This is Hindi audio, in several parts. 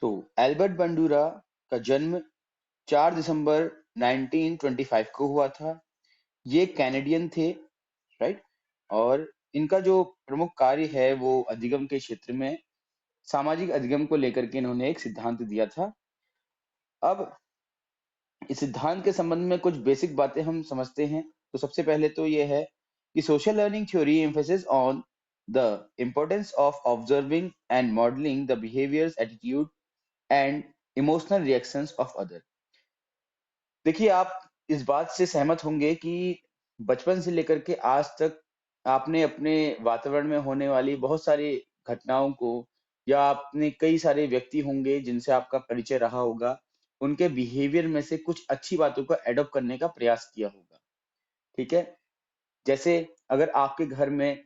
तो एल्बर्ट बंडूरा का जन्म 4 दिसंबर 1925 को हुआ था। ये कैनेडियन थे, राइट? और इनका जो प्रमुख कार्य है वो अधिगम के क्षेत्र में सामाजिक अधिगम को लेकर के इन्होंने एक सिद्धांत दिया था। अब इस सिद्धांत के संबंध में कुछ बेसिक बातें हम समझते हैं। तो सबसे पहले तो ये है कि social learning theory emphasis on the importance of observing and modelling the behaviours, attitude and emotional reactions of other. देखिए, आप इस बात से सहमत होंगे कि बचपन से लेकर के आज तक आपने अपने वातावरण में होने वाली बहुत सारी घटनाओं को, या आपने कई सारे व्यक्ति होंगे जिनसे आपका परिचय रहा होगा, उनके बिहेवियर में से कुछ अच्छी बातों को एडॉप्ट करने का प्रयास किया होगा। ठीक है? जैसे अगर आपके घर में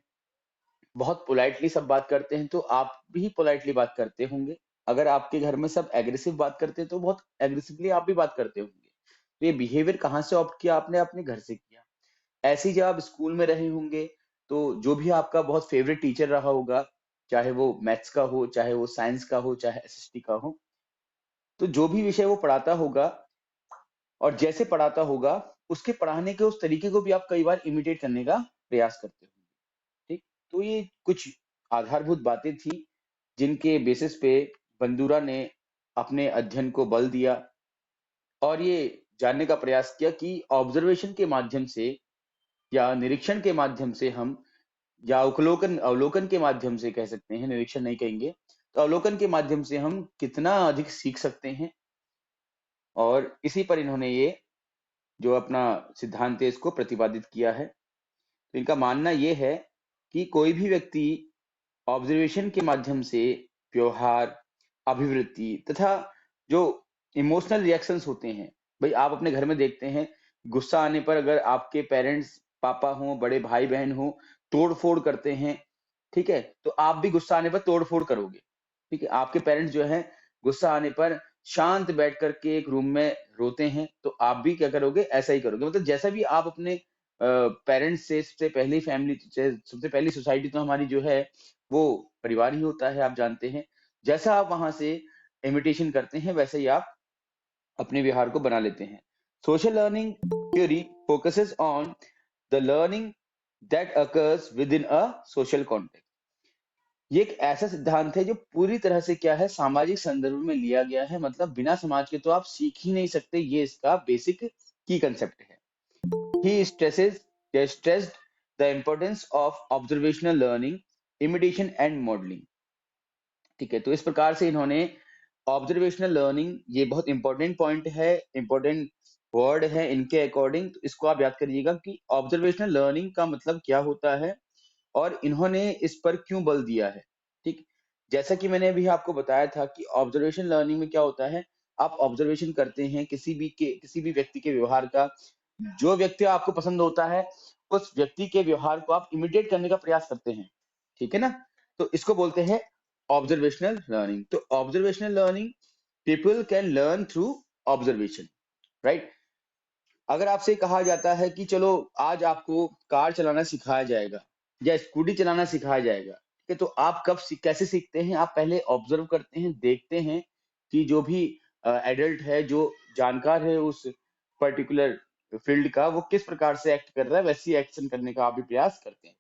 बहुत पोलाइटली सब बात करते हैं तो आप भी पोलाइटली बात करते होंगे। अगर आपके घर में सब एग्रेसिव बात करते हैं तो बहुत एग्रेसिवली आप भी बात करते होंगे। तो ये बिहेवियर कहाँ से ऑप्ट किया आपने? अपने घर से किया। ऐसे ही जब आप स्कूल में रहे होंगे तो जो भी आपका बहुत फेवरेट टीचर रहा होगा, चाहे वो मैथ्स का हो, चाहे वो साइंस का हो, चाहे एसएसटी का हो, तो जो भी विषय वो पढ़ाता होगा और जैसे पढ़ाता होगा, उसके पढ़ाने के उस तरीके को भी आप कई बार इमिटेट करने का प्रयास करते हो। ठीक? तो ये कुछ आधारभूत बातें थी जिनके बेसिस पे बंदूरा ने अपने अध्ययन को बल दिया और ये जानने का प्रयास किया कि ऑब्जर्वेशन के माध्यम से या निरीक्षण के माध्यम से हम, या अवलोकन अवलोकन के माध्यम से कह सकते हैं, निरीक्षण नहीं कहेंगे, तो अवलोकन के माध्यम से हम कितना अधिक सीख सकते हैं। और इसी पर इन्होंने ये जो अपना सिद्धांत है इसको प्रतिपादित किया है। तो इनका मानना ये है कि कोई भी व्यक्ति ऑब्जर्वेशन के माध्यम से व्यवहार, अभिवृत्ति तथा जो इमोशनल रिएक्शंस होते हैं, भाई आप अपने घर में देखते हैं, गुस्सा आने पर अगर आपके पेरेंट्स, पापा हो, बड़े भाई बहन हो, तोड़ फोड़ करते हैं, ठीक है, तो आप भी गुस्सा आने पर तोड़ फोड़ करोगे। ठीक है? आपके पेरेंट्स जो है गुस्सा आने पर शांत बैठ करके एक रूम में रोते हैं, तो आप भी क्या करोगे? ऐसा ही करोगे। मतलब जैसा भी आप अपने पेरेंट्स से, सबसे पहली फैमिली से, सबसे पहली सोसाइटी तो हमारी जो है वो परिवार ही होता है, आप जानते हैं। जैसा आप वहां से इमिटेशन करते हैं वैसे ही आप अपने व्यवहार को बना लेते हैं। Social learning theory focuses on the learning that occurs with in a social context. ये एक ऐसा सिद्धांत है जो पूरी तरह से क्या है, सामाजिक संदर्भ में लिया गया है। मतलब बिना समाज के तो आप सीख ही नहीं सकते, ये इसका बेसिक की कंसेप्ट है। He stresses they stressed the importance of observational learning, imitation and modeling। ठीक है, तो इस प्रकार से इन्होंने ऑब्जर्वेशनल लर्निंग, ये बहुत इंपॉर्टेंट पॉइंट है, इंपॉर्टेंट वर्ड है इनके अकॉर्डिंग। तो इसको आप याद करिएगा कि ऑब्जर्वेशनल लर्निंग का मतलब क्या होता है और इन्होंने इस पर क्यों बल दिया है। ठीक? जैसा कि मैंने अभी आपको बताया था कि ऑब्जर्वेशन लर्निंग में क्या होता है, आप ऑब्जर्वेशन करते हैं किसी भी व्यक्ति के व्यवहार का। जो व्यक्ति आपको पसंद होता है, उस व्यक्ति के व्यवहार को आप इमिटेट करने का प्रयास करते हैं। ठीक है ना? तो इसको बोलते हैं ऑब्जर्वेशनल लर्निंग। तो observational learning, people can learn through observation, right? अगर आपसे कहा जाता है कि चलो आज आपको कार चलाना सिखाया जाएगा या स्कूटी चलाना सिखाया जाएगा, ठीक है, तो आप कैसे सीखते हैं? आप पहले ऑब्जर्व करते हैं, देखते हैं कि जो भी एडल्ट है, जो जानकार है उस पर्टिकुलर फील्ड का, वो किस प्रकार से एक्ट कर रहा है, वैसी एक्शन करने का आप भी प्रयास करते हैं।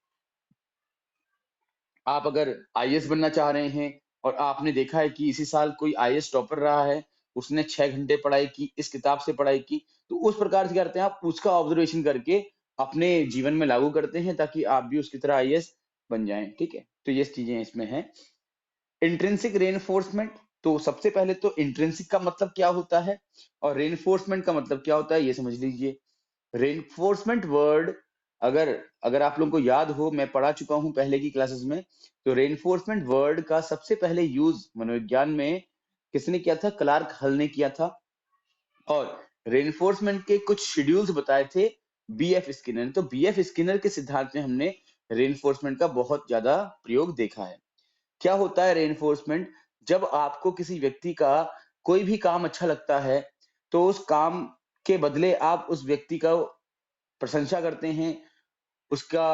आप अगर आईएएस बनना चाह रहे हैं और आपने देखा है कि इसी साल कोई आईएएस टॉपर रहा है, उसने 6 घंटे पढ़ाई की, इस किताब से पढ़ाई की, तो उस प्रकार से क्या करते हैं, आप उसका ऑब्जर्वेशन करके अपने जीवन में लागू करते हैं ताकि आप भी उसकी तरह आईएएस बन जाएं। ठीक है? तो ये चीजें इसमें हैं। इंट्रिंसिक रेनफोर्समेंट, तो सबसे पहले तो इंट्रिंसिक का मतलब क्या होता है और रेनफोर्समेंट का मतलब क्या होता है, ये समझ लीजिए। रेनफोर्समेंट वर्ड, अगर अगर आप लोगों को याद हो, मैं पढ़ा चुका हूं पहले की क्लासेस में, तो रेनफोर्समेंट वर्ड का सबसे पहले यूज मनोविज्ञान में किसने किया था? क्लार्क हल ने किया था। और रेनफोर्समेंट के कुछ शेड्यूल्स बताए थे बीएफ स्किनर ने। तो बीएफ स्किनर के सिद्धांत में हमने रेनफोर्समेंट का बहुत ज्यादा प्रयोग देखा है। क्या होता है रेनफोर्समेंट? जब आपको किसी व्यक्ति का कोई भी काम अच्छा लगता है, तो उस काम के बदले आप उस व्यक्ति का प्रशंसा करते हैं, उसका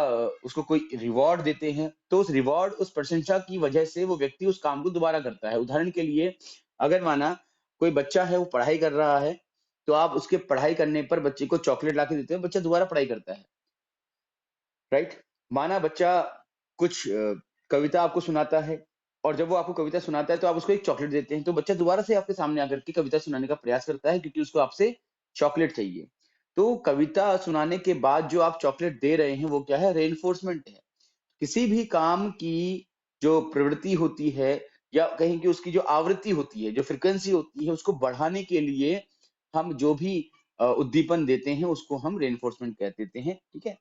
उसको कोई रिवॉर्ड देते हैं, तो उस रिवॉर्ड, उस प्रशंसा की वजह से वो व्यक्ति उस काम को दोबारा करता है। उदाहरण के लिए, अगर माना कोई बच्चा है वो पढ़ाई कर रहा है, तो आप उसके पढ़ाई करने पर बच्चे को चॉकलेट ला के देते हो, बच्चा दोबारा पढ़ाई करता है, राइट? माना बच्चा कुछ कविता आपको सुनाता है, और जब वो आपको कविता सुनाता है तो आप उसको एक चॉकलेट देते हैं, तो बच्चा दोबारा से आपके सामने आकर के कविता सुनाने का प्रयास करता है, क्योंकि उसको आपसे चॉकलेट चाहिए। तो कविता सुनाने के बाद जो आप चॉकलेट दे रहे हैं वो क्या है? रेनफोर्समेंट है। किसी भी काम की जो प्रवृत्ति होती है, या कहें कि उसकी जो आवृत्ति होती है, जो फ्रीक्वेंसी होती है, उसको बढ़ाने के लिए हम जो भी उद्दीपन देते हैं उसको हम रेनफोर्समेंट कह देते हैं, ठीक है?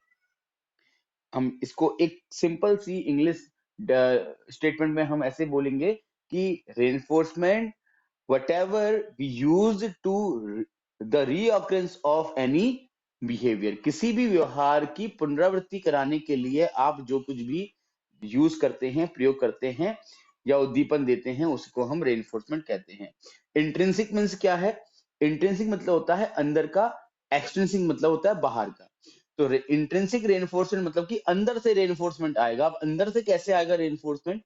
हम इसको एक सिंपल सी इंग्लिश स्टेटमेंट में हम ऐसे बोलेंगे कि reinforcement whatever we use to the reoccurrence of any behavior, किसी भी व्यवहार की पुनरावृत्ति कराने के लिए आप जो कुछ भी यूज करते हैं, प्रयोग करते हैं या उद्दीपन देते हैं, उसको हम रेनफोर्समेंट कहते हैं। इंट्रिंसिक मीन्स क्या है? इंट्रिंसिक मतलब होता है अंदर का, एक्सट्रिंसिक मतलब होता है बाहर का। तो इंट्रिंसिक रेनफोर्समेंट मतलब कि अंदर से रेनफोर्समेंट आएगा। अब अंदर से कैसे आएगा रेनफोर्समेंट?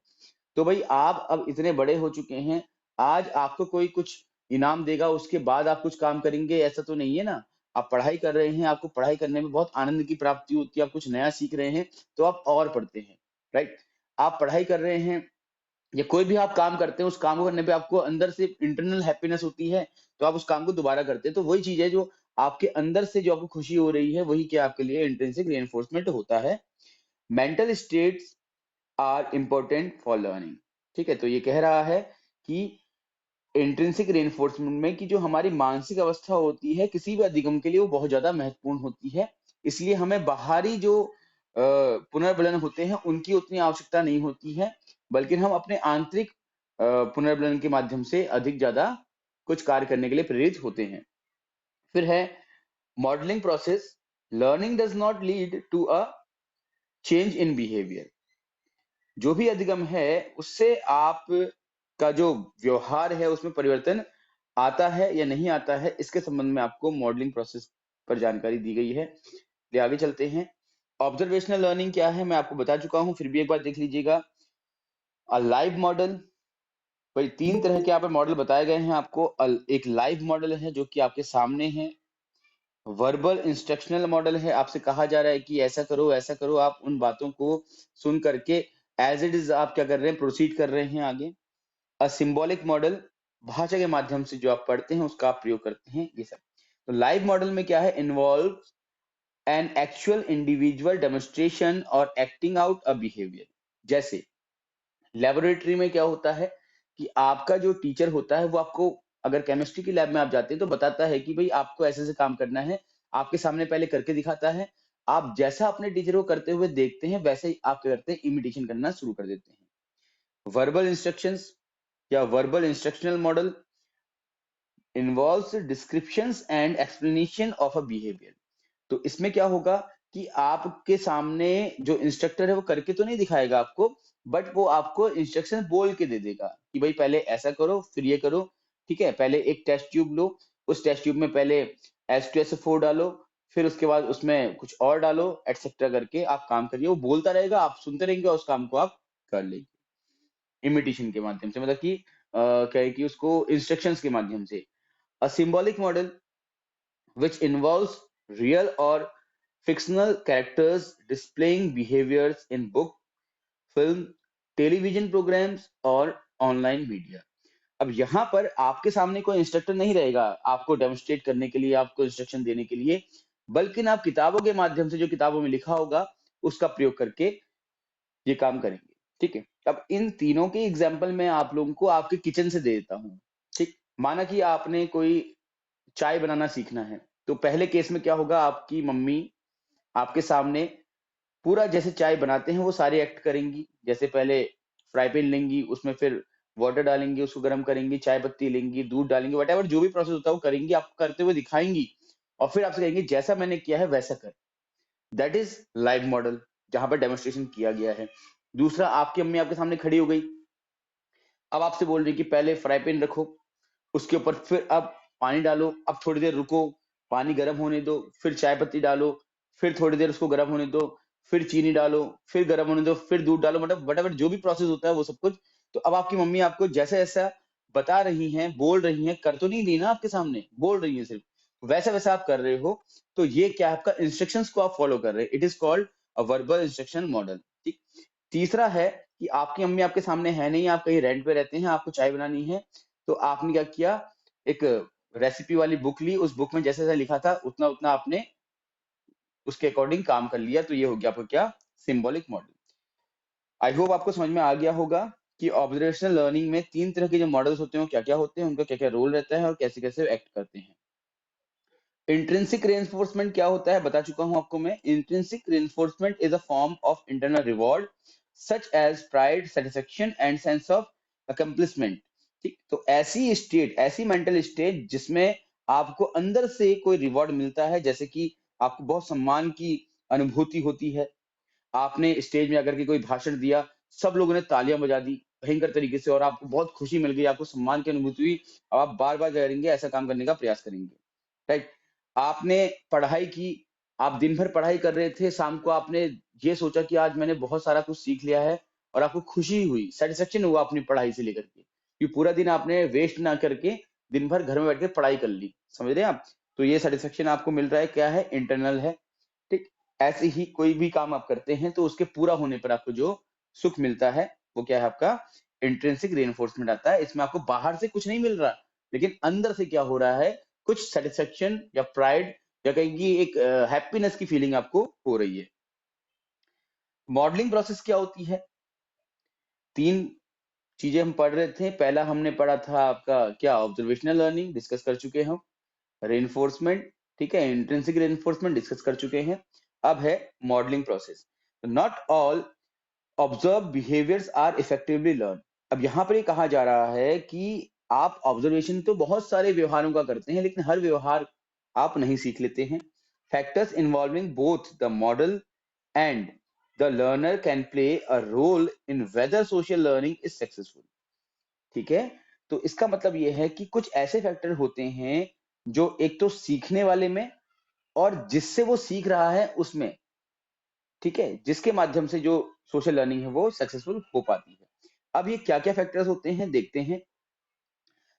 तो भाई आप अब इतने बड़े हो चुके हैं, आज आपको कोई कुछ इनाम देगा उसके बाद आप कुछ काम करेंगे, ऐसा तो नहीं है ना। आप पढ़ाई कर रहे हैं, आपको पढ़ाई करने में बहुत आनंद की प्राप्ति होती है, आप कुछ नया सीख रहे हैं तो आप और पढ़ते हैं, राइट? आप पढ़ाई कर रहे हैं या कोई भी आप काम करते हैं, उस काम को करने पे आपको अंदर से इंटरनल हैप्पीनेस होती है, तो आप उस काम को दोबारा करते हैं। तो वही चीज है, जो आपके अंदर से जो आपको खुशी हो रही है, वही क्या आपके लिए इंट्रिंसिक रेनफोर्समेंट होता है। Mental states are important for learning, ठीक है? तो ये कह रहा है कि इंट्रिंसिक रेनफोर्समेंट में कि जो हमारी मानसिक अवस्था होती है किसी भी अधिगम के लिए, वो बहुत ज्यादा महत्वपूर्ण होती है। इसलिए हमें बाहरी जो पुनर्बलन होते हैं उनकी उतनी आवश्यकता नहीं होती है, बल्कि हम अपने आंतरिक पुनर्बलन के माध्यम से अधिक ज्यादा कुछ कार्य करने के लिए प्रेरित होते हैं। फिर है modelling process. Learning does not lead to a change in behaviour. जो भी अधिगम है उससे आप का जो व्यवहार है उसमें परिवर्तन आता है या नहीं आता है, इसके संबंध में आपको मॉडलिंग प्रोसेस पर जानकारी दी गई है। ये आगे चलते हैं। ऑब्जर्वेशनल लर्निंग क्या है मैं आपको बता चुका हूं, फिर भी एक बार देख लीजिएगा। अ लाइव मॉडल, भाई तीन तरह के यहाँ पर मॉडल बताए गए हैं आपको। एक लाइव मॉडल है जो कि आपके सामने है। वर्बल इंस्ट्रक्शनल मॉडल है, आपसे कहा जा रहा है कि ऐसा करो ऐसा करो, आप उन बातों को सुन करके एज इट इज आप क्या कर रहे हैं, प्रोसीड कर रहे हैं आगे। अ सिंबॉलिक मॉडल, भाषा के माध्यम से जो आप पढ़ते हैं उसका आप प्रयोग करते हैं, ये सब। तो लाइव मॉडल में क्या है? Involve an actual individual demonstration और एक्टिंग आउट अ बिहेवियर। जैसे लेबोरेटरी में क्या होता है कि आपका जो टीचर होता है वो आपको, अगर केमिस्ट्री की लैब में आप जाते हैं तो बताता है कि भाई आपको ऐसे ऐसे काम करना है, आपके सामने पहले करके दिखाता है। आप जैसा अपने टीचर को करते हुए देखते हैं वैसे ही आप क्या करते हैं, इमिटेशन करना शुरू कर देते हैं। वर्बल इंस्ट्रक्शंस या verbal instructional model involves descriptions and explanation of a behaviour. तो इसमें क्या होगा कि आपके सामने जो इंस्ट्रक्टर है वो करके तो नहीं दिखाएगा आपको, बट वो आपको इंस्ट्रक्शन बोल के दे देगा कि भाई पहले ऐसा करो फिर ये करो, ठीक है? पहले एक टेस्ट ट्यूब लो, उस टेस्ट ट्यूब में पहले H2SO4 डालो, फिर उसके बाद उसमें कुछ और डालो, एटसेट्रा करके आप काम करिए। वो बोलता रहेगा, आप सुनते रहेंगे और उस काम को आप कर लेंगे इमिटेशन के माध्यम से, मतलब कि क्या है कि उसको इंस्ट्रक्शंस के माध्यम से। अ symbolic model which involves real or fictional characters displaying behaviors in book, film, television programmes और ऑनलाइन मीडिया। अब यहाँ पर आपके सामने कोई इंस्ट्रक्टर नहीं रहेगा आपको डेमोन्स्ट्रेट करने के लिए, आपको इंस्ट्रक्शन देने के लिए, बल्कि आप किताबों के माध्यम से जो किताबों में लिखा होगा उसका प्रयोग करके ये काम करेंगे, ठीक है? अब इन तीनों के एग्जाम्पल मैं आप लोगों को आपके किचन से दे देता हूँ, ठीक? माना कि आपने कोई चाय बनाना सीखना है, तो पहले केस में क्या होगा, आपकी मम्मी आपके सामने पूरा जैसे चाय बनाते हैं वो सारे एक्ट करेंगी। जैसे पहले फ्राई पैन लेंगी, उसमें फिर वाटर डालेंगी, उसको गर्म करेंगी, चाय पत्ती लेंगी, दूध डालेंगी, वट जो भी प्रोसेस होता है वो करेंगी, आपको करते हुए दिखाएंगी और फिर आपसे कहेंगे जैसा मैंने किया है वैसा कर। दैट इज लाइव मॉडल, जहां पर डेमोन्स्ट्रेशन किया गया है। दूसरा, आपकी अम्मी आपके सामने खड़ी हो गई, अब आपसे बोल रही कि पहले फ्राई पैन रखो, उसके ऊपर फिर अब पानी डालो, अब थोड़ी देर रुको, पानी गर्म होने दो, फिर चाय पत्ती डालो, फिर थोड़ी देर उसको गर्म होने दो, फिर चीनी डालो, फिर गर्म होने दो, फिर दूध डालो, मतलब वट जो भी प्रोसेस होता है वो सब कुछ। तो अब आपकी मम्मी आपको जैसा जैसा बता रही हैं, बोल रही हैं, कर तो नहीं रही ना आपके सामने, बोल रही हैं सिर्फ, वैसा वैसा आप कर रहे हो, तो ये क्या है, आपका इंस्ट्रक्शंस को आप फॉलो कर रहे हैं, it is called a verbal instruction model. ठीक। तीसरा है कि आपकी मम्मी आपके सामने है नहीं, आप कहीं रेंट पे रहते हैं, आपको चाय बनानी है, तो आपने क्या किया, एक रेसिपी वाली बुक ली, उस बुक में जैसे जैसे लिखा था उतना उतना आपने उसके अकॉर्डिंग काम कर लिया, तो ये हो गया आपका क्या, सिंबॉलिक मॉडल। आई होप आपको समझ में आ गया होगा कि ऑब्जर्वेशनल लर्निंग में तीन तरह के जो मॉडल्स होते हैं वो क्या क्या होते हैं, उनका क्या क्या रोल रहता है और कैसे कैसे एक्ट करते हैं। इंट्रिंसिक रेनफोर्समेंट क्या होता है बता चुका हूं आपको मैं। Intrinsic reinforcement is a form of internal reward such as pride, satisfaction and sense of accomplishment. ठीक, तो ऐसी स्टेट, ऐसी मेंटल स्टेट जिसमें आपको अंदर से कोई रिवॉर्ड मिलता है, जैसे कि आपको बहुत सम्मान की अनुभूति होती है, आपने स्टेज में आकर के कोई भाषण दिया, सब लोगों ने तालियां बजा दी भयंकर तरीके से और आपको बहुत खुशी मिल गई, आपको सम्मान की अनुभूति हुई, अब आप बार बार करेंगे, ऐसा काम करने का प्रयास करेंगे। राइट। आपने पढ़ाई की, आप दिन भर पढ़ाई कर रहे थे, शाम को आपने ये सोचा कि आज मैंने बहुत सारा कुछ सीख लिया है और आपको खुशी हुई, सेटिस्फेक्शन हुआ अपनी पढ़ाई से लेकर के, कि पूरा दिन आपने वेस्ट ना करके दिन भर घर में बैठ के पढ़ाई कर ली, समझ रहे हैं आप। तो ये सेटिस्फेक्शन आपको मिल रहा है, क्या है, इंटरनल है। ठीक। ऐसे ही कोई भी काम आप करते हैं तो उसके पूरा होने पर आपको जो सुख मिलता है वो क्या है, आपका इंट्रिंसिक रेनफोर्समेंट आता है। इसमें आपको बाहर से कुछ नहीं मिल रहा, लेकिन अंदर से क्या हो रहा है, कुछ सेटिस्फेक्शन या प्राइड या कहेंगे एक हैप्पीनेस की फीलिंग आपको हो रही है। मॉडलिंग प्रोसेस क्या होती है, तीन चीजें हम पढ़ रहे थे। पहला हमने पढ़ा था आपका क्या, ऑब्जर्वेशनल लर्निंग डिस्कस कर चुके हैं हम। रेनफोर्समेंट, ठीक है, इंट्रिंसिक रेनफोर्समेंट डिस्कस कर चुके हैं। अब है modelling process. Not all observe behaviours are effectively learn. अब यहाँ पर ये कहा जा रहा है कि आप ऑब्जर्वेशन तो बहुत सारे व्यवहारों का करते हैं, लेकिन हर व्यवहार आप नहीं सीख लेते हैं। Factors involving both the model and the learner can play a role in whether social learning is successful. ठीक है, तो इसका मतलब ये है कि कुछ ऐसे फैक्टर होते हैं जो एक तो सीखने वाले में और जिससे वो सीख रहा है उसमें, ठीक है, जिसके माध्यम से जो सोशल लर्निंग है वो सक्सेसफुल हो पाती है। अब ये क्या क्या फैक्टर्स होते हैं देखते हैं।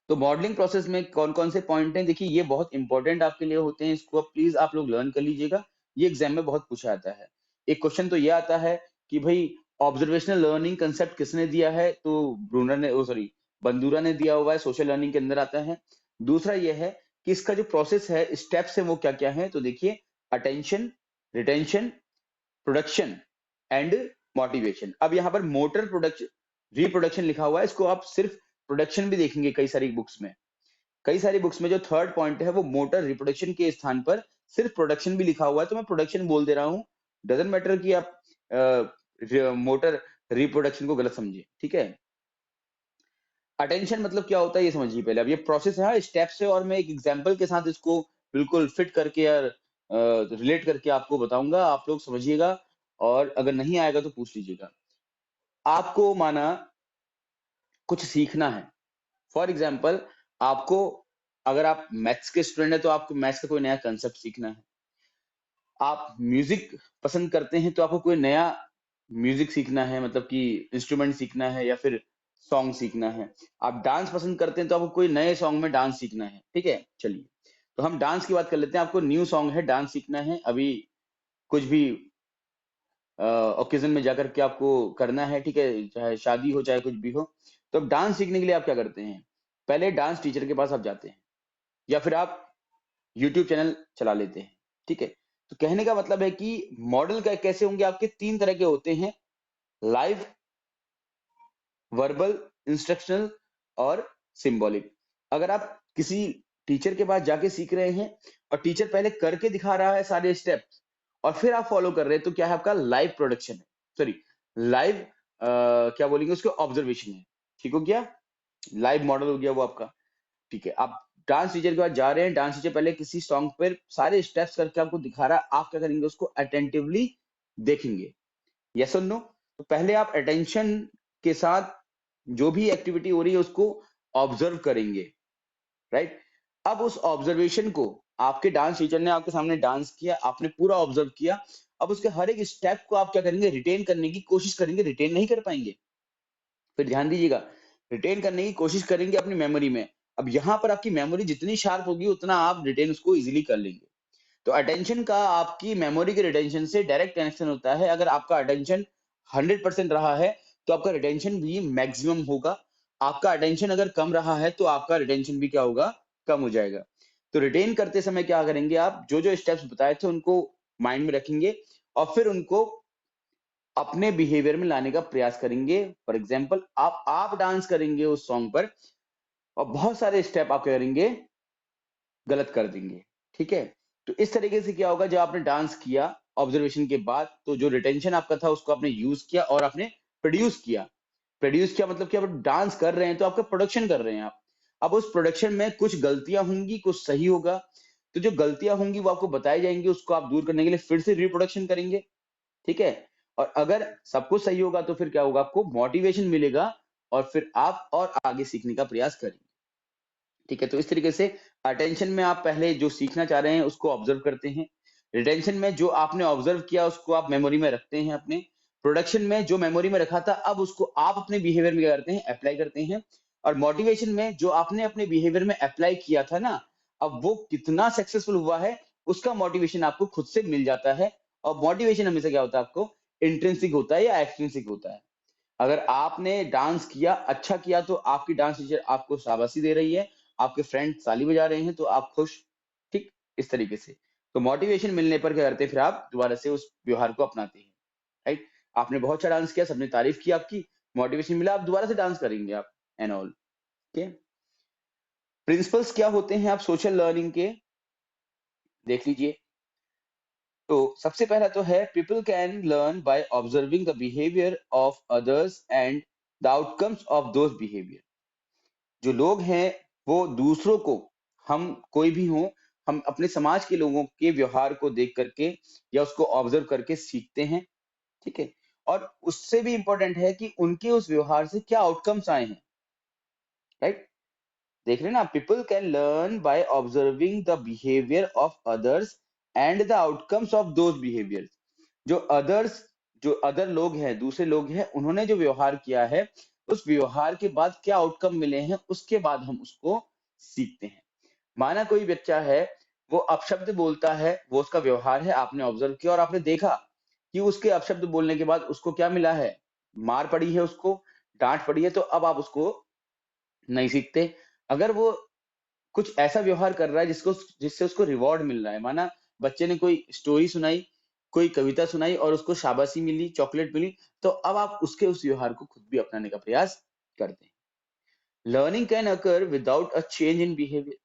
तो मॉडलिंग प्रोसेस में कौन कौन से पॉइंट हैं, देखिए ये बहुत इंपॉर्टेंट आपके लिए होते हैं, इसको प्लीज आप लोग लर्न कर लीजिएगा, ये एग्जाम में बहुत पूछा जाता है। एक क्वेश्चन तो ये आता है कि भाई ऑब्जर्वेशनल लर्निंग कंसेप्ट किसने दिया है, तो ब्रूनर ने, ओ सॉरी, बंदूरा ने दिया हुआ है, सोशल लर्निंग के अंदर आता है। दूसरा ये है कि इसका जो प्रोसेस है, स्टेप्स है, वो क्या क्या है, तो देखिए attention, retention, production and motivation. अब यहाँ पर मोटर प्रोडक्शन, रिप्रोडक्शन लिखा हुआ है, इसको आप सिर्फ प्रोडक्शन भी देखेंगे कई सारी बुक्स में, कई सारी बुक्स में जो थर्ड पॉइंट है वो मोटर रिप्रोडक्शन के स्थान पर सिर्फ प्रोडक्शन भी लिखा हुआ है, तो मैं प्रोडक्शन बोल दे रहा हूँ। डजंट मैटर कि आप मोटर रिप्रोडक्शन को गलत समझिए, ठीक है। अटेंशन मतलब क्या होता है ये समझिए पहले। अब ये प्रोसेस है, स्टेप्स है, और मैं एक एग्जांपल के साथ इसको बिल्कुल फिट करके या रिलेट करके आपको बताऊंगा, आप लोग समझिएगा, और अगर नहीं आएगा तो पूछ लीजिएगा। आपको माना कुछ सीखना है, फॉर एग्जाम्पल आपको, अगर आप मैथ्स के स्टूडेंट है तो आपको मैथ्स का कोई नया कंसेप्ट सीखना है। आप म्यूजिक पसंद करते हैं तो आपको कोई नया म्यूजिक सीखना है, मतलब कि इंस्ट्रूमेंट सीखना है या फिर सॉन्ग सीखना है। आप डांस पसंद करते हैं तो आपको कोई नए सॉन्ग में डांस सीखना है, ठीक है। चलिए, तो हम डांस की बात कर लेते हैं। आपको न्यू सॉन्ग है, डांस सीखना है, अभी कुछ भी ओकेजन में जाकर के आपको करना है, ठीक है, चाहे शादी हो चाहे कुछ भी हो। तो अब डांस सीखने के लिए आप क्या करते हैं, पहले डांस टीचर के पास आप जाते हैं या फिर आप यूट्यूब चैनल चला लेते हैं, ठीक है। तो कहने का मतलब है कि मॉडल कैसे होंगे आपके, तीन तरह के होते हैं, लाइव, वर्बल, इंस्ट्रक्शनल और सिंबॉलिक। अगर आप किसी टीचर के पास जाके सीख रहे हैं और टीचर पहले करके दिखा रहा है सारे स्टेप्स और फिर आप फॉलो कर रहे हैं, तो क्या है, आपका लाइव प्रोडक्शन है, सॉरी लाइव क्या बोलेंगे उसको, ऑब्जर्वेशन है। ठीक हो गया, लाइव मॉडल हो गया वो आपका। ठीक है, आप डांस टीचर के पास जा रहे हैं, डांस टीचर पहले किसी सॉन्ग पर सारे स्टेप्स करके आपको दिखा रहा है, आप क्या करेंगे, उसको अटेंटिवली देखेंगे, यस और नो। तो पहले आप अटेंशन के साथ जो भी एक्टिविटी हो रही है उसको ऑब्जर्व करेंगे, राइट। अब उस ऑब्जर्वेशन को, आपके डांस टीचर ने आपके सामने डांस किया, आपने पूरा ऑब्जर्व किया, अब उसके हर एक स्टेप को आप क्या करेंगे, रिटेन करने की कोशिश करेंगे, रिटेन नहीं कर पाएंगे। फिर ध्यान दीजिएगा, रिटेन करने की कोशिश करेंगे अपनी मेमोरी में। अब यहाँ पर आपकी मेमोरी जितनी शार्प होगी उतना आप रिटेन उसको इजीली कर लेंगे। तो अटेंशन का आपकी मेमोरी के रिटेंशन से डायरेक्ट कनेक्शन होता है। अगर आपका अटेंशन 100% रहा है तो आपका रिटेंशन भी मैक्सिमम होगा। आपका अटेंशन अगर कम रहा है तो आपका रिटेंशन भी क्या होगा, कम हो जाएगा। तो रिटेन करते समय क्या करेंगे आप, जो जो स्टेप्स बताए थे उनको माइंड में रखेंगे और फिर उनको अपने बिहेवियर में लाने का प्रयास करेंगे। फॉर एग्जाम्पल आप डांस करेंगे उस सॉन्ग पर और बहुत सारे स्टेप आप क्या करेंगे, गलत कर देंगे। ठीक है, तो इस तरीके से क्या होगा, जब आपने डांस किया ऑब्जर्वेशन के बाद तो जो रिटेंशन आपका था उसको आपने यूज किया और आपने प्रोड्यूस किया। प्रोड्यूस किया मतलब कि आप डांस कर रहे हैं तो आपका प्रोडक्शन कर रहे हैं आप। अब उस प्रोडक्शन में कुछ गलतियां होंगी, कुछ सही होगा। तो जो गलतियां होंगी वो आपको बताई जाएंगी, उसको आप दूर करने के लिए फिर से रिप्रोडक्शन करेंगे। ठीक है, और अगर सब कुछ सही होगा तो फिर क्या होगा, आपको मोटिवेशन मिलेगा और फिर आप और आगे सीखने का प्रयास करेंगे। ठीक है, तो इस तरीके से अटेंशन में आप पहले जो सीखना चाह रहे हैं उसको ऑब्जर्व करते हैं। रिटेंशन में जो आपने ऑब्जर्व किया उसको आप मेमोरी में रखते हैं अपने। प्रोडक्शन में जो मेमोरी में रखा था अब उसको आप अपने बिहेवियर में क्या करते हैं, अप्लाई करते हैं। और मोटिवेशन में जो आपने अपने बिहेवियर में अप्लाई किया था ना, अब वो कितना सक्सेसफुल हुआ है उसका मोटिवेशन आपको खुद से मिल जाता है। और मोटिवेशन हमेशा क्या होता है, आपको इंट्रिंसिक होता है या एक्सट्रिंसिक होता है। अगर आपने डांस किया, अच्छा किया, तो आपकी डांस टीचर आपको शाबाशी दे रही है, आपके फ्रेंड ताली बजा रहे हैं तो आप खुश। ठीक, इस तरीके से। तो मोटिवेशन मिलने पर क्या करते हैं, फिर आप दोबारा से उस व्यवहार को अपनाते हैं। राइट, आपने बहुत अच्छा डांस किया, सबने तारीफ की आपकी, मोटिवेशन मिला, आप दोबारा से डांस करेंगे आप एंड ऑल। ठीक, प्रिंसिपल्स क्या होते हैं आप सोशल लर्निंग के, देख लीजिए। तो सबसे पहला तो है, people can learn by observing the behaviour of others and the outcomes of those behaviour. जो लोग हैं वो दूसरों को, हम कोई भी हो, हम अपने समाज के लोगों के व्यवहार को देख करके या उसको ऑब्जर्व करके सीखते हैं। ठीक है, और उससे भी इंपॉर्टेंट है कि उनके उस व्यवहार से क्या आउटकम्स आए हैं। राइट, देख रहे हैं ना, people can learn by observing the behaviour of others and the outcomes of those behaviour. जो अदर्स, जो अदर लोग हैं, दूसरे लोग हैं, उन्होंने जो व्यवहार किया है उस व्यवहार के बाद क्या आउटकम मिले हैं उसके बाद हम उसको सीखते हैं। माना कोई बच्चा है, वो अपशब्द बोलता है, वो उसका व्यवहार है, आपने ऑब्जर्व किया और आपने देखा कि उसके अपशब्द बोलने के बाद उसको क्या मिला है, मार पड़ी है, उसको डांट पड़ी है, तो अब आप उसको नहीं सीखते। अगर वो कुछ ऐसा व्यवहार कर रहा है जिससे उसको रिवॉर्ड मिल रहा है, माना बच्चे ने कोई स्टोरी सुनाई, कोई कविता सुनाई और उसको शाबाशी मिली, चॉकलेट मिली, तो अब आप उसके उस व्यवहार को खुद भी अपनाने का प्रयास करते हैं। Learning can occur without a change in behaviour.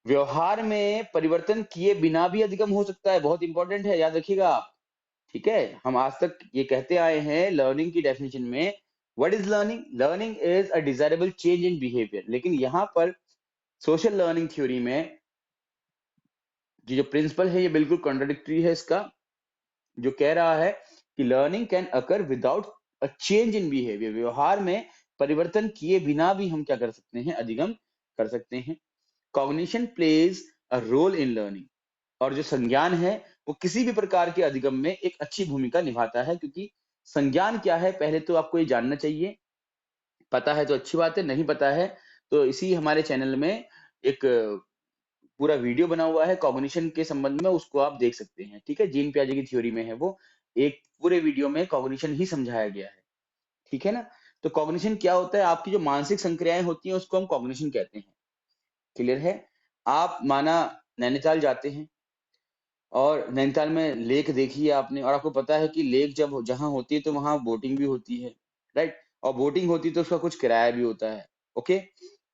व्यवहार में परिवर्तन किए बिना भी अधिगम हो सकता है, बहुत इंपॉर्टेंट है, याद रखिएगा आप। ठीक है, हम आज तक ये कहते आए हैं लर्निंग की डेफिनेशन में, what is learning, learning is a desirable change in behaviour. लेकिन यहाँ पर सोशल लर्निंग थ्योरी में ये जो प्रिंसिपल है ये बिल्कुल कॉन्ट्राडिक्टरी है इसका, जो कह रहा है कि learning can occur without a change in behaviour. व्यवहार में परिवर्तन किए बिना भी हम क्या कर सकते हैं, अधिगम कर सकते हैं। Cognition plays a role in learning. और जो संज्ञान है वो किसी भी प्रकार के अधिगम में एक अच्छी भूमिका निभाता है, क्योंकि संज्ञान क्या है पहले तो आपको ये जानना चाहिए। पता है तो अच्छी बात है, नहीं पता है तो इसी हमारे चैनल में एक पूरा वीडियो बना हुआ है कॉग्निशन के संबंध में, उसको आप देख सकते हैं। ठीक है, जीन पियाजे की थ्योरी में है वो, एक पूरे वीडियो में कॉग्निशन ही समझाया गया है। ठीक है ना, तो कॉग्निशन क्या होता है, आपकी जो मानसिक संक्रियाएं होती हैं उसको हम कॉग्निशन कहते हैं। क्लियर है, आप माना नैनीताल जाते हैं और नैनीताल में लेक देखी है आपने, और आपको पता है कि लेक जब जहां होती है तो वहां बोटिंग भी होती है। राइट, और बोटिंग होती है तो उसका कुछ किराया भी होता है। ओके,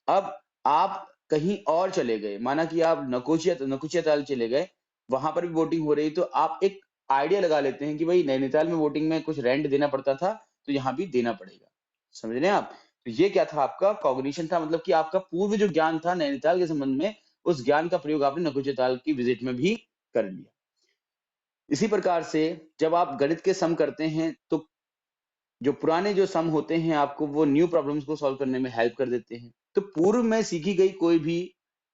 अब आप कहीं और चले गए, माना कि आप नकोचिया नकुचिया ताल चले गए, वहां पर भी बोटिंग हो रही, तो आप एक आइडिया लगा लेते हैं कि भाई नैनीताल में बोटिंग में कुछ रेंट देना पड़ता था तो यहाँ भी देना पड़ेगा। समझ रहे हैं आप, तो ये क्या था, आपका कॉग्निशन था, मतलब कि आपका पूर्व जो ज्ञान था नैनीताल के संबंध में, उस ज्ञान का प्रयोग आपने नकुचिया ताल की विजिट में भी कर लिया। इसी प्रकार से जब आप गणित के सम करते हैं तो जो पुराने जो सम होते हैं आपको वो न्यू प्रॉब्लम्स को सॉल्व करने में हेल्प कर देते हैं। तो पूर्व में सीखी गई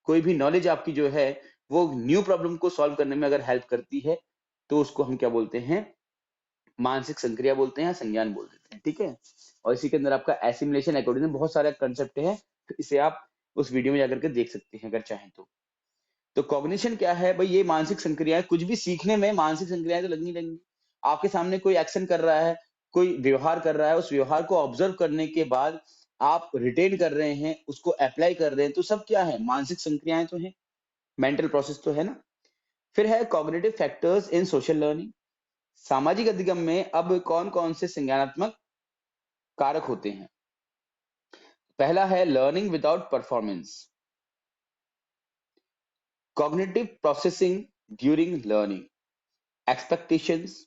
कोई भी नॉलेज आपकी जो है वो न्यू प्रॉब्लम को सॉल्व करने में अगर हेल्प करती है तो उसको हम क्या बोलते हैं, मानसिक संक्रिया बोलते हैं या संज्ञान बोल देते हैं, ठीक है। और इसी के अंदर आपका एसिमिलेशन एकोर्डिंग बहुत सारे कंसेप्ट है, इसे आप उस वीडियो में जाकर के देख सकते हैं अगर चाहें तो कॉग्निशन क्या है भाई? ये मानसिक संक्रियाएं, कुछ भी सीखने में मानसिक संक्रियाएं तो लगनी लगनी। आपके सामने कोई एक्शन कर रहा है, कोई व्यवहार कर रहा है, उस व्यवहार को ऑब्जर्व करने के बाद आप रिटेन कर रहे हैं, उसको अप्लाई कर रहे हैं, तो सब क्या है? मानसिक संक्रियाएं तो है, मेंटल प्रोसेस तो है ना। फिर है cognitive factors in social learning. सामाजिक अधिगम में अब कौन कौन से संज्ञानात्मक कारक होते हैं? पहला है learning without performance, cognitive processing during learning, expectations,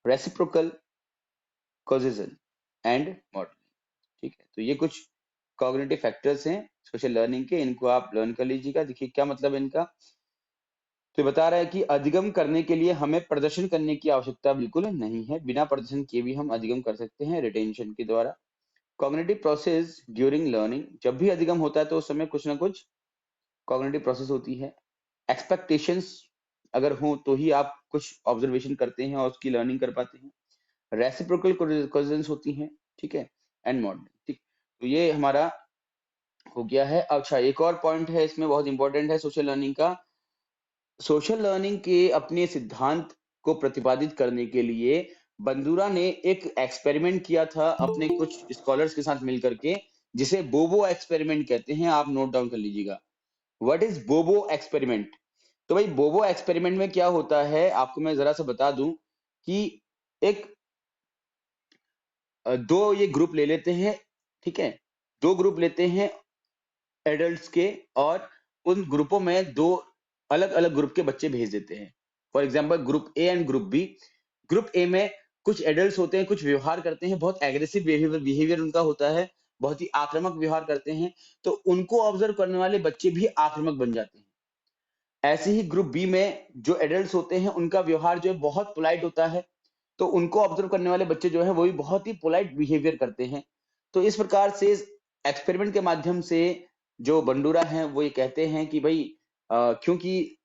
reciprocal, causation and modelling. ठीक है, तो ये कुछ कॉग्निटिव फैक्टर्स हैं सोशल लर्निंग के, इनको आप लर्न कर लीजिएगा। देखिए क्या मतलब है इनका। तो बता रहा है कि अधिगम करने के लिए हमें प्रदर्शन करने की आवश्यकता बिल्कुल नहीं है, बिना प्रदर्शन किए भी हम अधिगम कर सकते हैं रिटेंशन के द्वारा। कॉग्निटिव प्रोसेस ड्यूरिंग लर्निंग, जब भी अधिगम होता है तो उस समय कुछ ना कुछ कॉग्निटिव प्रोसेस होती है। एक्सपेक्टेशंस अगर हो तो ही आप कुछ ऑब्जर्वेशन करते हैं और उसकी लर्निंग कर पाते हैं। रेसिप्रोकल कॉजेशंस होती हैं, ठीक है, एंड मॉडलिंग। ठीक, तो ये हमारा हो गया है। अच्छा, एक और पॉइंट है इसमें बहुत इंपॉर्टेंट है सोशल लर्निंग का। सोशल लर्निंग के अपने सिद्धांत को प्रतिपादित करने के लिए बंदूरा ने एक एक्सपेरिमेंट किया था अपने कुछ स्कॉलर्स के साथ मिलकर के, जिसे बोबो एक्सपेरिमेंट कहते हैं। आप नोट डाउन कर लीजिएगा, व्हाट इज बोबो एक्सपेरिमेंट। तो भाई बोबो एक्सपेरिमेंट में क्या होता है आपको मैं जरा सा बता दूं कि एक दो ये ग्रुप ले लेते हैं, ठीक है, दो ग्रुप लेते हैं एडल्ट्स के, और उन ग्रुपों में दो अलग अलग ग्रुप के बच्चे भेज देते हैं। For example group A and group B. Group A में कुछ एडल्ट्स होते हैं, कुछ व्यवहार करते हैं, बहुत एग्रेसिव बिहेवियर उनका होता है, बहुत ही आक्रामक व्यवहार करते हैं, तो उनको ऑब्जर्व करने वाले बच्चे भी आक्रामक बन जाते हैं। ऐसे ही ग्रुप बी में जो एडल्ट्स होते हैं उनका व्यवहार जो है बहुत पोलाइट होता है, तो उनको ऑब्जर्व करने वाले बच्चे जो है वो भी बहुत ही पोलाइट बिहेवियर करते हैं। तो इस प्रकार से एक्सपेरिमेंट के माध्यम से जो बंडूरा हैं वो ये कहते हैं कि भाई क्योंकि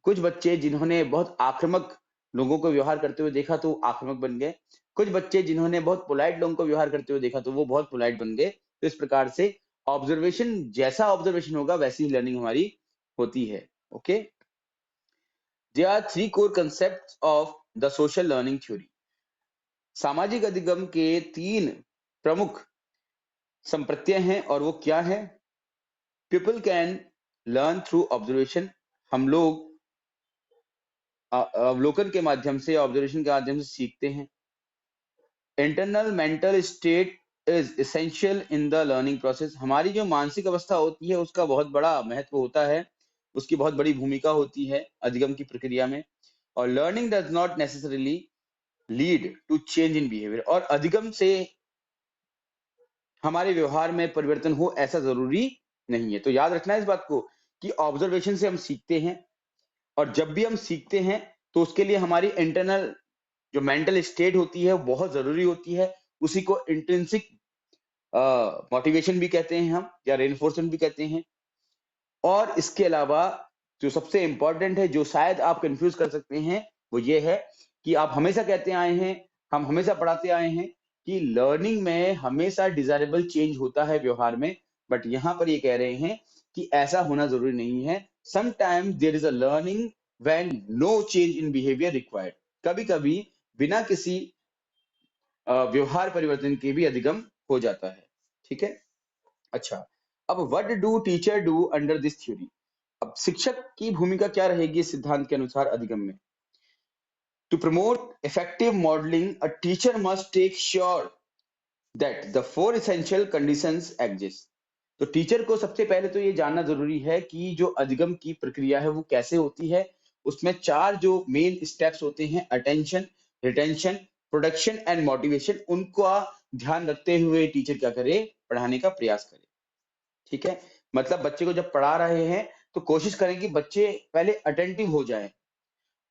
कुछ बच्चे जिन्होंने बहुत आक्रामक लोगों को व्यवहार करते हुए देखा तो आक्रामक बन गए, कुछ बच्चे जिन्होंने बहुत पोलाइट लोगों को व्यवहार करते हुए देखा तो वो बहुत पोलाइट बन गए। तो इस प्रकार से ऑब्जर्वेशन, जैसा ऑब्जर्वेशन होगा वैसी ही लर्निंग हमारी होती है। Okay, there are three core concepts of the social learning theory. सामाजिक अधिगम के तीन प्रमुख संप्रत्यय हैं और वो क्या है? People can learn through observation, हम लोग अवलोकन के माध्यम से, ऑब्जर्वेशन के माध्यम से सीखते हैं। Internal mental state is essential in the learning process, हमारी जो मानसिक अवस्था होती है उसका बहुत बड़ा महत्व होता है, उसकी बहुत बड़ी भूमिका होती है अधिगम की प्रक्रिया में। और learning does not necessarily lead to change in behaviour, और अधिगम से हमारे व्यवहार में परिवर्तन हो ऐसा जरूरी नहीं है। तो याद रखना है इस बात को कि ऑब्जर्वेशन से हम सीखते हैं, और जब भी हम सीखते हैं तो उसके लिए हमारी इंटरनल जो मेंटल स्टेट होती है वो बहुत जरूरी होती है। उसी को इंट्रिंसिक मोटिवेशन भी कहते हैं हम, या रेनफोर्समेंट भी कहते हैं। और इसके अलावा जो सबसे इंपॉर्टेंट है, जो शायद आप कंफ्यूज कर सकते हैं, वो ये है कि आप हमेशा कहते आए हैं, हम हमेशा पढ़ाते आए हैं कि लर्निंग में हमेशा डिजायरेबल चेंज होता है व्यवहार में, बट यहाँ पर ये कह रहे हैं कि ऐसा होना जरूरी नहीं है। Sometimes there is a learning when no change in behaviour required, कभी कभी बिना किसी व्यवहार परिवर्तन के भी अधिगम हो जाता है। ठीक है, अच्छा, अब what do teacher do under this theory. अब शिक्षक की भूमिका क्या रहेगी इस सिद्धांत के अनुसार अधिगम में? To promote effective modelling a teacher must take sure that the four essential conditions exist. तो टीचर को सबसे पहले तो ये जानना जरूरी है कि जो अधिगम की प्रक्रिया है वो कैसे होती है। उसमें चार जो मेन स्टेप्स होते हैं, attention, retention, production and motivation, उनका ध्यान रखते हुए टीचर क्या करे? पढ़ाने का प्रयास करे। ठीक है, मतलब बच्चे को जब पढ़ा रहे हैं तो कोशिश करें कि बच्चे पहले अटेंटिव हो जाएं।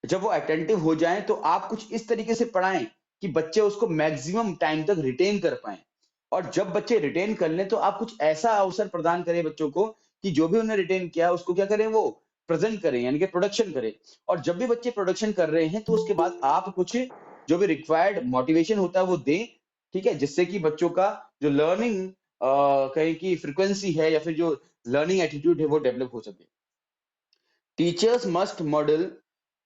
जब वो अटेंटिव हो जाएं तो आप कुछ इस तरीके से पढ़ाएं कि बच्चे उसको मैक्सिमम टाइम तक रिटेन कर पाए। और जब बच्चे रिटेन कर लें तो आप कुछ ऐसा अवसर प्रदान करें बच्चों को कि जो भी उन्होंने रिटेन किया उसको क्या करें? वो प्रेजेंट करें, यानी कि प्रोडक्शन करें। और जब भी बच्चे प्रोडक्शन कर रहे हैं तो उसके बाद आप कुछ जो भी रिक्वायर्ड मोटिवेशन होता है वो दें, ठीक है, जिससे कि बच्चों का जो लर्निंग कहें कि फ्रीक्वेंसी है या फिर जो लर्निंग एटीट्यूड है वो डेवलप हो सके। Teachers must model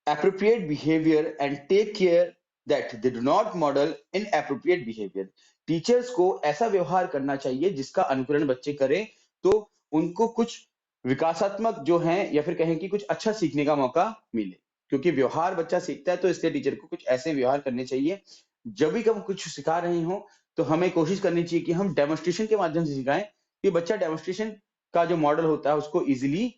appropriate behavior and take care that they do not model inappropriate behavior. Teachers को ऐसा व्यवहार करना चाहिए जिसका अनुकरण बच्चे करें तो उनको कुछ विकासात्मक जो है या फिर कहें कि कुछ अच्छा सीखने का मौका मिले, क्योंकि व्यवहार बच्चा सीखता है तो इसलिए टीचर को कुछ ऐसे व्यवहार करने चाहिए। जब भी हम कुछ सिखा रहे हो तो हमें कोशिश करनी चाहिए कि हम डेमोन्स्ट्रेशन के माध्यम से सिखाएं कि बच्चा डेमोन्स्ट्रेशन का जो मॉडल होता है उसको इजीली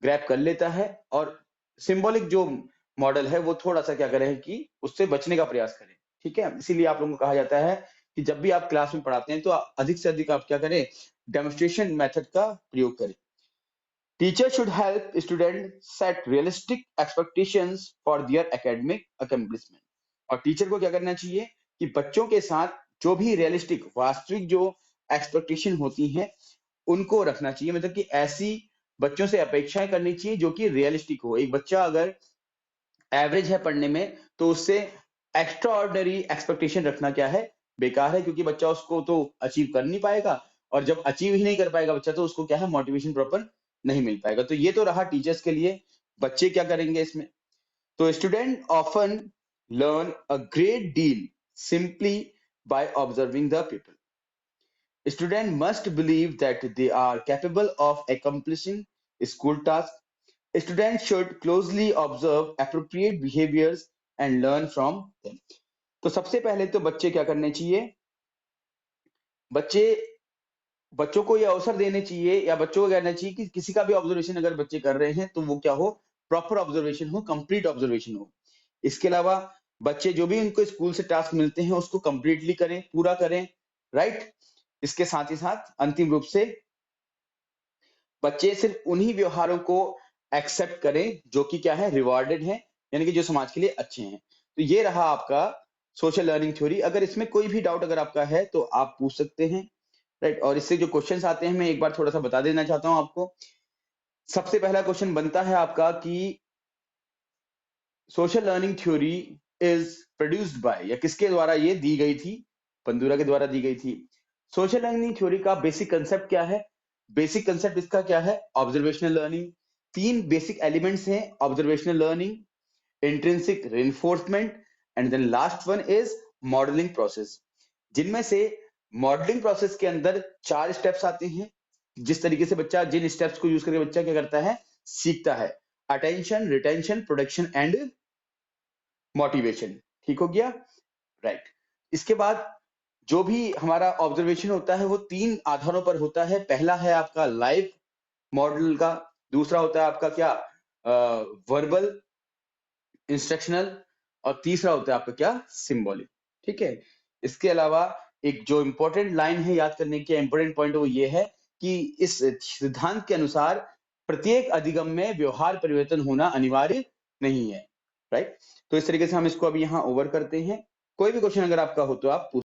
ग्रैब कर लेता है, और सिंबॉलिक जो मॉडल है वो थोड़ा-सा क्या करें कि उससे बचने का प्रयास करें, ठीक है? इसीलिए आप लोगों को कहा जाता है कि जब भी आप क्लास में पढ़ाते हैं तो अधिक से अधिक आप क्या करें, डेमोन्स्ट्रेशन मेथड का प्रयोग करें। Teacher should help student set realistic expectations for their academic accomplishment. और टीचर को क्या करना चाहिए कि बच्चों के साथ जो भी रियलिस्टिक वास्तविक जो एक्सपेक्टेशन होती हैं उनको रखना चाहिए, मतलब कि ऐसी बच्चों से अपेक्षाएं करनी चाहिए जो कि रियलिस्टिक हो। एक बच्चा अगर एवरेज है पढ़ने में तो उससे एक्स्ट्रा ऑर्डिनरी एक्सपेक्टेशन रखना क्या है, बेकार है, क्योंकि बच्चा उसको तो अचीव कर नहीं पाएगा, और जब अचीव ही नहीं कर पाएगा बच्चा तो उसको क्या है, मोटिवेशन प्रॉपर नहीं मिल पाएगा। तो ये तो रहा टीचर्स के लिए। बच्चे क्या करेंगे इसमें, तो student often learn a great deal simply by observing the people. Student must believe that they are capable of accomplishing school tasks. Students should closely observe appropriate behaviors and learn from them. तो सबसे पहले तो बच्चे क्या करने चाहिए, बच्चे बच्चों को ये अवसर देने चाहिए या बच्चों को कहना चाहिए कि किसी का भी ऑब्जर्वेशन अगर बच्चे कर रहे हैं तो वो क्या हो, प्रॉपर ऑब्जर्वेशन हो, कंप्लीट ऑब्जर्वेशन हो। इसके अलावा बच्चे जो भी उनको स्कूल से टास्क मिलते हैं उसको कंप्लीटली करें, पूरा करें, राइट। इसके साथ ही साथ अंतिम रूप से बच्चे सिर्फ उन्हीं व्यवहारों को एक्सेप्ट करें जो कि क्या है, रिवॉर्डेड है, यानी कि जो समाज के लिए अच्छे हैं। तो ये रहा आपका सोशल लर्निंग थ्योरी। अगर इसमें कोई भी डाउट अगर आपका है तो आप पूछ सकते हैं, राइट। और इससे जो क्वेश्चंस आते हैं मैं एक बार थोड़ा सा बता देना चाहता हूं आपको। सबसे पहला क्वेश्चन बनता है आपका कि social learning theory is produced by, या किसके द्वारा ये दी गई थी, बंदूरा के द्वारा दी गई थी। सोशल लर्निंग थ्योरी का बेसिक कंसेप्ट क्या है, बेसिक कंसेप्ट इसका क्या है, ऑब्जर्वेशनल लर्निंग। तीन बेसिक एलिमेंट्स हैं, observational learning, intrinsic reinforcement and then last one is modelling process. जिनमें से मॉडलिंग प्रोसेस के अंदर 4 स्टेप्स आते हैं। जिस तरीके से बच्चा जिन स्टेप्स को यूज करके बच्चा क्या करता है, सीखता है, attention, retention, production and motivation. ठीक हो गया, राइट। इसके बाद जो भी हमारा ऑब्जर्वेशन होता है वो 3 आधारों पर होता है। पहला है आपका लाइव मॉडल का, दूसरा होता है आपका क्या, वर्बल इंस्ट्रक्शनल, और तीसरा होता है आपका क्या, सिंबॉलिक। ठीक है। इसके अलावा एक जो इंपॉर्टेंट लाइन है याद करने की, इंपॉर्टेंट पॉइंट वो ये है कि इस सिद्धांत के अनुसार प्रत्येक अधिगम में व्यवहार परिवर्तन होना अनिवार्य नहीं है, राइट। तो इस तरीके से हम इसको अभी यहाँ ओवर करते हैं। कोई भी क्वेश्चन अगर आपका हो तो आप पूछ